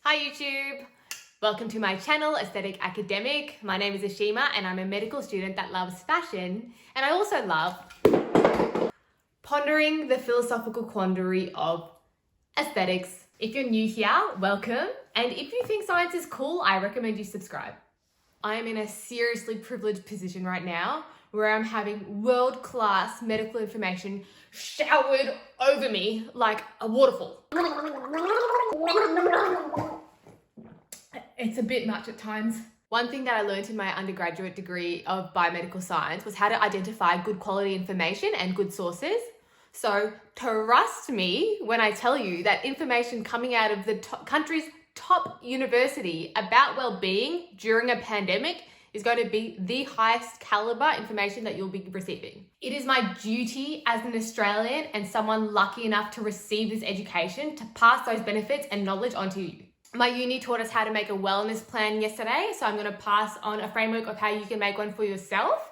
Hi YouTube! Welcome to my channel, Aesthetic Academic. My name is Aashima and I'm a medical student that loves fashion, and I also love pondering the philosophical quandary of aesthetics. If you're new here, welcome, and if you think science is cool, I recommend you subscribe. I am in a seriously privileged position right now where I'm having world-class medical information showered over me like a waterfall. It's a bit much at times. One thing that I learned in my undergraduate degree of biomedical science was how to identify good quality information and good sources. So trust me when I tell you that information coming out of the country's top university about well-being during a pandemic is going to be the highest caliber information that you'll be receiving. It is my duty as an Australian and someone lucky enough to receive this education to pass those benefits and knowledge onto you. My uni taught us how to make a wellness plan yesterday, so I'm going to pass on a framework of how you can make one for yourself.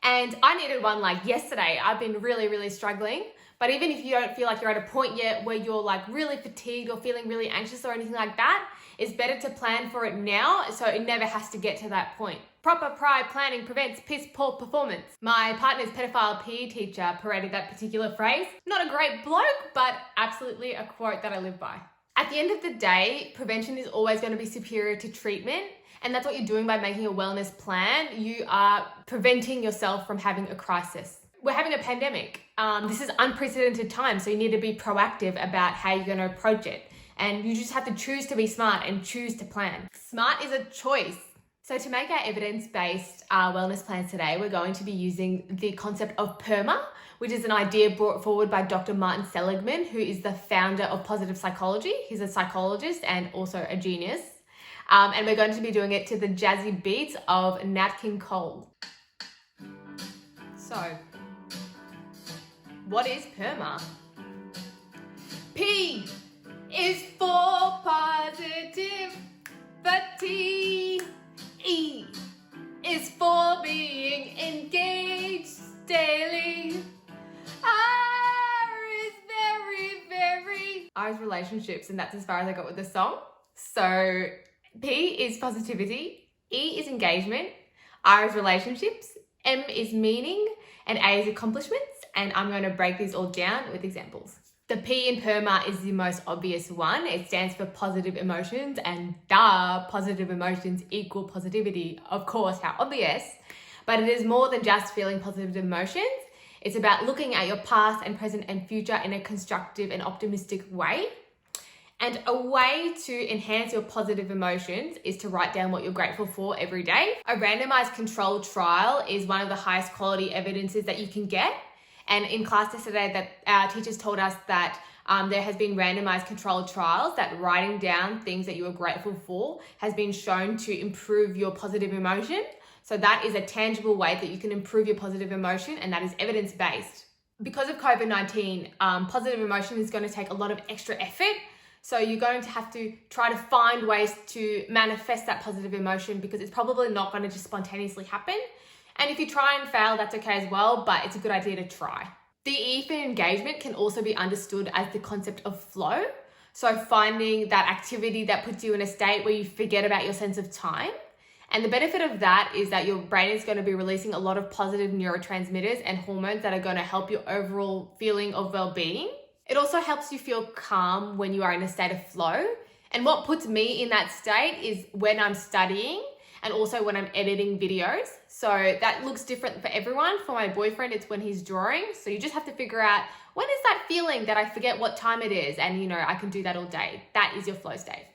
And I needed one like yesterday. I've been really struggling. But even if you don't feel like you're at a point yet where you're like really fatigued or feeling really anxious or anything like that, it's better to plan for it now so it never has to get to that point. Proper prior planning prevents piss poor performance. My partner's pedophile PE teacher paraded that particular phrase. Not a great bloke, but absolutely a quote that I live by. At the end of the day, prevention is always going to be superior to treatment. And that's what you're doing by making a wellness plan. You are preventing yourself from having a crisis. We're having a pandemic. This is unprecedented time, so you need to be proactive about how you're going to approach it. And you just have to choose to be smart and choose to plan. Smart is a choice. So to make our evidence-based wellness plans today, we're going to be using the concept of PERMA, which is an idea brought forward by Dr. Seligman, who is the founder of positive psychology. He's a psychologist and also a genius. And we're going to be doing it to the jazzy beats of Nat King Cole. So, what is PERMA? P is for positive, but T, E is for being engaged daily. R is relationships, and that's as far as I got with the song. So P is positivity, E is engagement, R is relationships, M is meaning, and A is accomplishments. And I'm going to break these all down with examples. The P in PERMA is the most obvious one. It stands for positive emotions, and positive emotions equal positivity. Of course, how obvious. But it is more than just feeling positive emotions. It's about looking at your past and present and future in a constructive and optimistic way. And a way to enhance your positive emotions is to write down what you're grateful for every day. A randomized controlled trial is one of the highest quality evidences that you can get. And in class yesterday, that our teachers told us that there has been randomized controlled trials that writing down things that you are grateful for has been shown to improve your positive emotion. So that is a tangible way that you can improve your positive emotion, and that is evidence-based. Because of COVID-19, positive emotion is going to take a lot of extra effort. So you're going to have to try to find ways to manifest that positive emotion, because it's probably not going to just spontaneously happen. And if you try and fail, that's okay as well, but it's a good idea to try. The E for engagement can also be understood as the concept of flow. So finding that activity that puts you in a state where you forget about your sense of time. And the benefit of that is that your brain is going to be releasing a lot of positive neurotransmitters and hormones that are going to help your overall feeling of well-being. It also helps you feel calm when you are in a state of flow. And what puts me in that state is when I'm studying and also when I'm editing videos. So that looks different for everyone. For my boyfriend, it's when he's drawing. So you just have to figure out, when is that feeling that I forget what time it is? And I can do that all day. That is your flow state.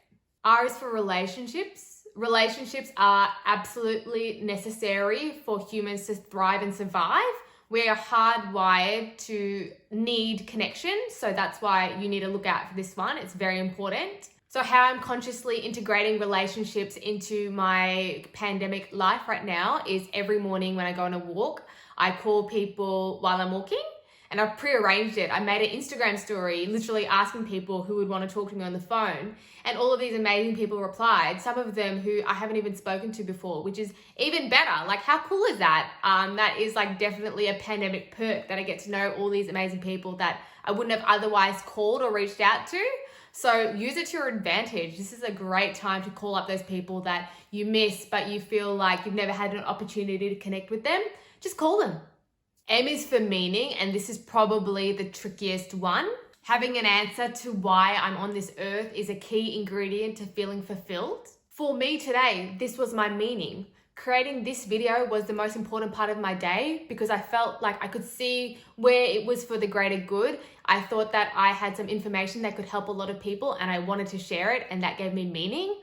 R is for relationships. Relationships are absolutely necessary for humans to thrive and survive. We are hardwired to need connection. So that's why you need to look out for this one. It's very important. So how I'm consciously integrating relationships into my pandemic life right now is every morning when I go on a walk, I call people while I'm walking. And I've pre-arranged it. I made an Instagram story literally asking people who would want to talk to me on the phone. And all of these amazing people replied, some of them who I haven't even spoken to before, which is even better. Like, how cool is that? That is like definitely a pandemic perk, that I get to know all these amazing people that I wouldn't have otherwise called or reached out to. So use it to your advantage. This is a great time to call up those people that you miss, but you feel like you've never had an opportunity to connect with them. Just call them. M is for meaning, and this is probably the trickiest one. Having an answer to why I'm on this earth is a key ingredient to feeling fulfilled. For me today, this was my meaning. Creating this video was the most important part of my day because I felt like I could see where it was for the greater good. I thought that I had some information that could help a lot of people and I wanted to share it, and that gave me meaning.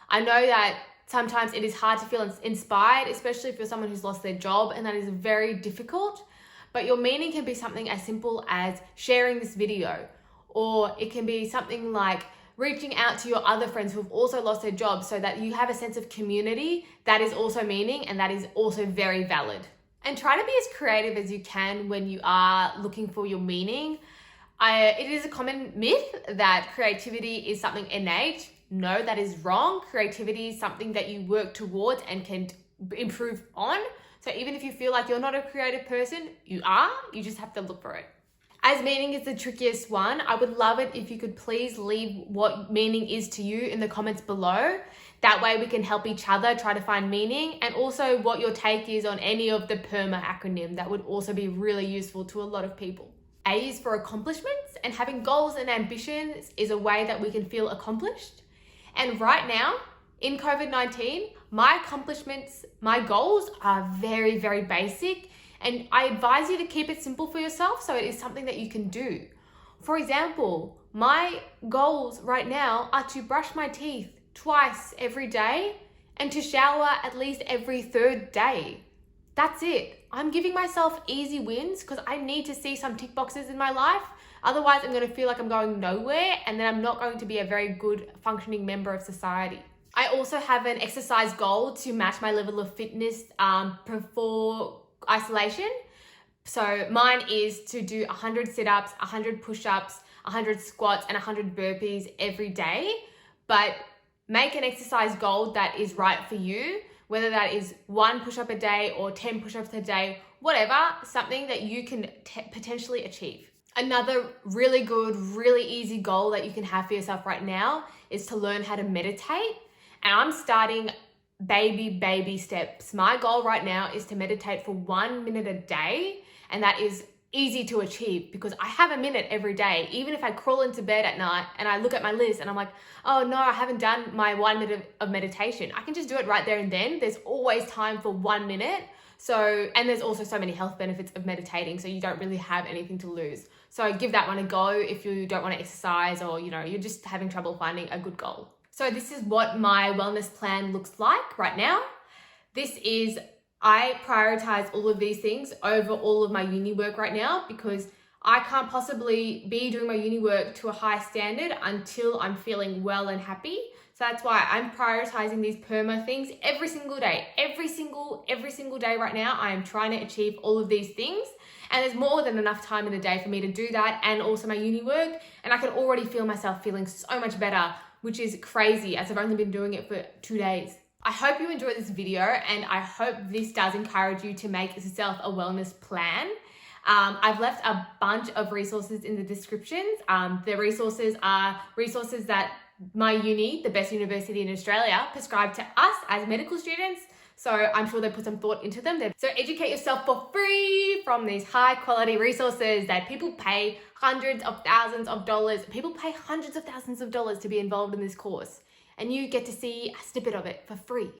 I know that sometimes it is hard to feel inspired, especially if you're someone who's lost their job, and that is very difficult. But your meaning can be something as simple as sharing this video, or it can be something like reaching out to your other friends who have also lost their jobs so that you have a sense of community. That is also meaning, and that is also very valid. And try to be as creative as you can when you are looking for your meaning. It is a common myth that creativity is something innate. No, that is wrong. Creativity is something that you work towards and can improve on. So even if you feel like you're not a creative person, you are. You just have to look for it. As meaning is the trickiest one, I would love it if you could please leave what meaning is to you in the comments below. That way we can help each other try to find meaning, and also what your take is on any of the PERMA acronym. That would also be really useful to a lot of people. A is for accomplishments, and having goals and ambitions is a way that we can feel accomplished. And right now, in COVID-19, my accomplishments, my goals are very, very basic. And I advise you to keep it simple for yourself so it is something that you can do. For example, my goals right now are to brush my teeth twice every day and to shower at least every third day. That's it. I'm giving myself easy wins because I need to see some tick boxes in my life. Otherwise, I'm going to feel like I'm going nowhere, and then I'm not going to be a very good functioning member of society. I also have an exercise goal to match my level of fitness before isolation. So mine is to do 100 sit-ups, 100 push-ups, 100 squats, and 100 burpees every day. But make an exercise goal that is right for you, whether that is 1 push-up a day or 10 push-ups a day, whatever, something that you can potentially achieve. Another really good, really easy goal that you can have for yourself right now is to learn how to meditate. And I'm starting baby steps. My goal right now is to meditate for 1 minute a day, and that is easy to achieve because I have a minute every day. Even if I crawl into bed at night and I look at my list and I'm like, oh no, I haven't done my 1 minute of meditation, I can just do it right there and then. There's always time for 1 minute. And there's also so many health benefits of meditating, so you don't really have anything to lose. So give that one a go if you don't want to exercise, or you're just having trouble finding a good goal. So this is what my wellness plan looks like right now. I prioritize all of these things over all of my uni work right now because I can't possibly be doing my uni work to a high standard until I'm feeling well and happy. So that's why I'm prioritizing these PERMA things every single day. Every single day right now, I am trying to achieve all of these things. And there's more than enough time in the day for me to do that, and also my uni work. And I can already feel myself feeling so much better, which is crazy as I've only been doing it for 2 days. I hope you enjoyed this video, and I hope this does encourage you to make yourself a wellness plan. I've left a bunch of resources in the descriptions. The resources are resources that my uni, the best university in Australia, prescribed to us as medical students. So I'm sure they put some thought into them. So educate yourself for free from these high quality resources that people pay hundreds of thousands of dollars. People pay hundreds of thousands of dollars to be involved in this course. And you get to see a snippet of it for free.